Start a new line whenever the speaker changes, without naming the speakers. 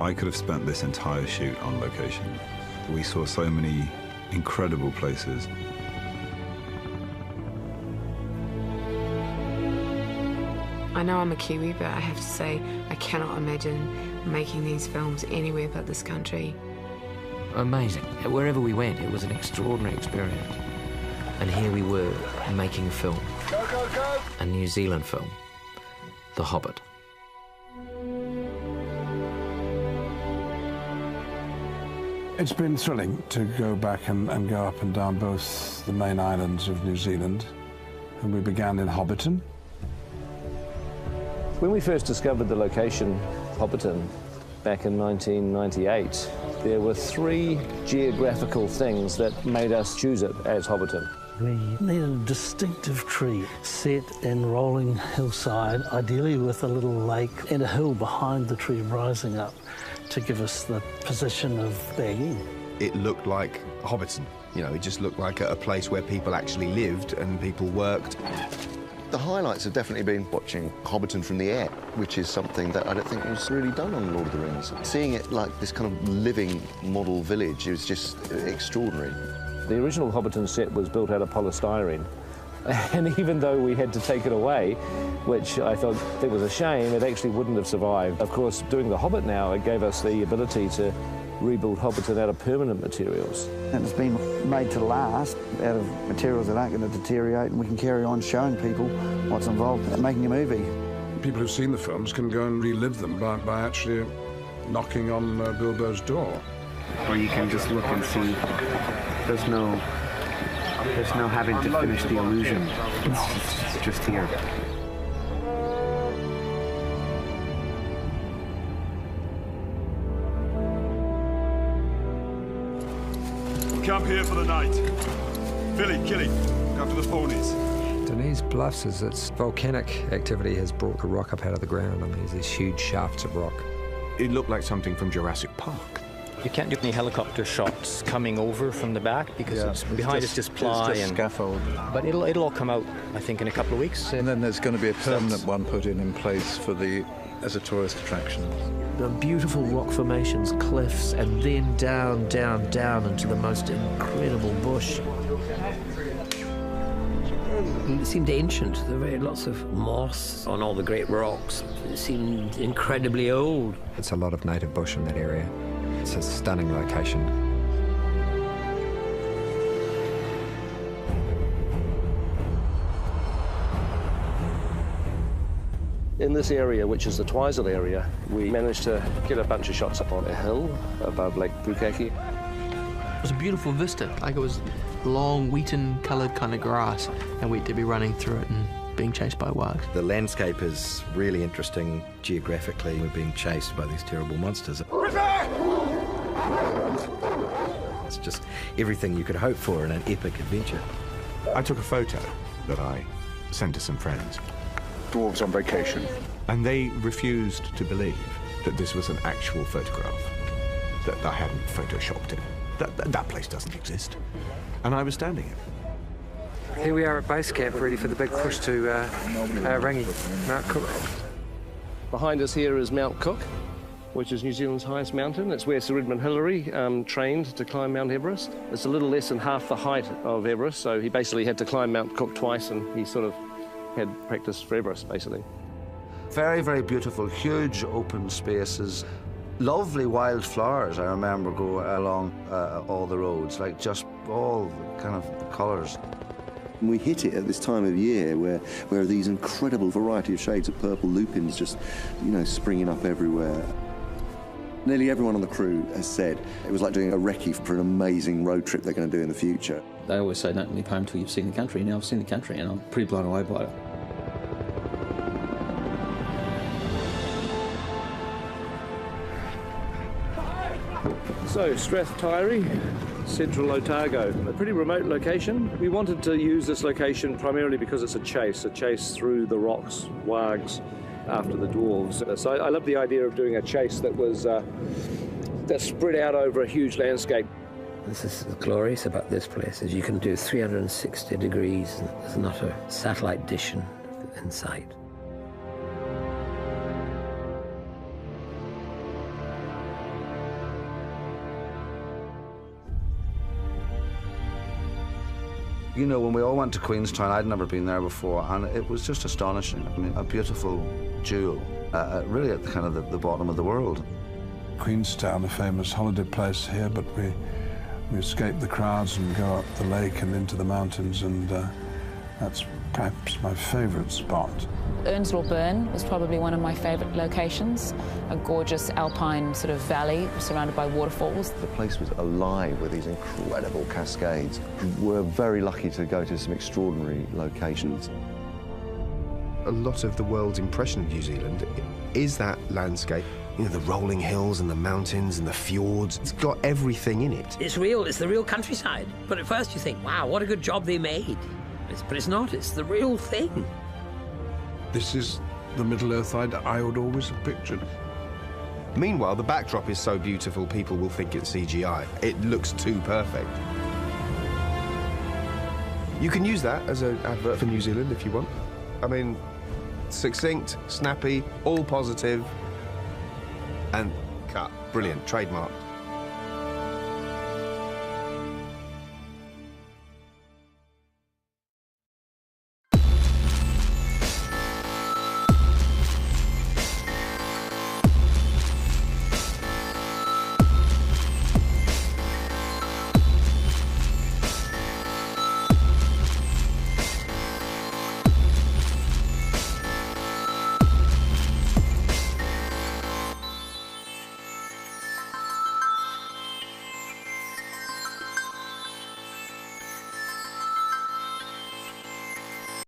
I could have spent this entire shoot on location. We saw so many incredible places.
I know I'm a Kiwi, but I have to say I cannot imagine making these films anywhere but this country.
Amazing. Wherever we went, it was an extraordinary experience. And here we were making a film.
Go, go, go!
A New Zealand film, The Hobbit.
It's been thrilling to go back and go up and down both the main islands of New Zealand. And we began in Hobbiton.
When we first discovered the location, Hobbiton, back in 1998, there were 3 geographical things that made us choose it as Hobbiton.
We needed a distinctive tree set in rolling hillside, ideally with a little lake and a hill behind the tree rising up to give us the position of bagging.
It looked like Hobbiton. You know, it just looked like a place where people actually lived and people worked.
The highlights have definitely been watching Hobbiton from the air, which is something that I don't think was really done on Lord of the Rings. Seeing it like this kind of living model village is just extraordinary.
The original Hobbiton set was built out of polystyrene, and even though we had to take it away, which I thought it was a shame, it actually wouldn't have survived. Of course, doing The Hobbit now, it gave us the ability to rebuild Hobbiton out of permanent materials.
And it's been made to last out of materials that aren't going to deteriorate, and we can carry on showing people what's involved in making a movie.
People who've seen the films can go and relive them by actually knocking on Bilbo's door.
Or you can just look and see there's no having to finish the illusion. It's just here.
Camp here for the night. Billy, Killy, look after the ponies.
Denise Bluffs is its volcanic activity has brought the rock up out of the ground, and there's these huge shafts of rock.
It looked like something from Jurassic Park.
You can't do any helicopter shots coming over from the back because it's behind it's just ply
it's just
and
scaffold.
But it'll all come out, I think, in a couple of weeks.
And then there's going to be a permanent one put in place for as a tourist attraction.
The beautiful rock formations, cliffs, and then down, down, down into the most incredible bush. It seemed ancient. There were lots of moss on all the great rocks. It seemed incredibly old.
It's a lot of native bush in that area. It's a stunning location.
In this area, which is the Twizel area, we managed to get a bunch of shots up on a hill above Lake Pukaki.
It was a beautiful vista, like it was long, wheaten-coloured kind of grass, and we'd be running through it and being chased by wargs.
The landscape is really interesting geographically. We're being chased by these terrible monsters. It's just everything you could hope for in an epic adventure.
I took a photo that I sent to some friends.
Dwarves on vacation.
And they refused to believe that this was an actual photograph, that I hadn't photoshopped it. That place doesn't exist. And I was standing it.
Here we are at base camp, ready for the big push to Rangi, Mount Cook.
Behind us here is Mount Cook, which is New Zealand's highest mountain. It's where Sir Edmund Hillary trained to climb Mount Everest. It's a little less than half the height of Everest, so he basically had to climb Mount Cook twice, and he sort of had practice for Everest, basically.
Very, very beautiful, huge open spaces. Lovely wildflowers, I remember, go along all the roads, like just all the kind of colours.
We hit it at this time of year where these incredible variety of shades of purple lupins just, springing up everywhere. Nearly everyone on the crew has said it was like doing a recce for an amazing road trip they're going to do in the future.
They always say don't leave home till you've seen the country. Now I've seen the country and I'm pretty blown away by it.
So, Strathtyre, central Otago, a pretty remote location. We wanted to use this location primarily because it's a chase through the rocks, wargs, after the dwarves. So I love the idea of doing a chase that was that spread out over a huge landscape.
This is glorious about this place, is you can do 360 degrees. There's not a satellite dish in sight.
You know, when we all went to Queenstown, I'd never been there before, and it was just astonishing. I mean, a beautiful jewel, really at kind of the bottom of the world.
Queenstown, a famous holiday place here, but we escape the crowds and go up the lake and into the mountains, and that's perhaps my favourite spot.
Earnshaw Burn was probably one of my favourite locations, a gorgeous alpine sort of valley surrounded by waterfalls.
The place was alive with these incredible cascades. We're very lucky to go to some extraordinary locations.
A lot of the world's impression of New Zealand is that landscape. You know, the rolling hills and the mountains and the fjords. It's got everything in it.
It's real, it's the real countryside. But at first you think, wow, what a good job they made. But it's not, it's the real thing.
This is the Middle-earth I would always have pictured.
Meanwhile, the backdrop is so beautiful, people will think it's CGI. It looks too perfect. You can use that as an advert for New Zealand if you want. I mean, succinct, snappy, all positive, and cut. Brilliant, trademark.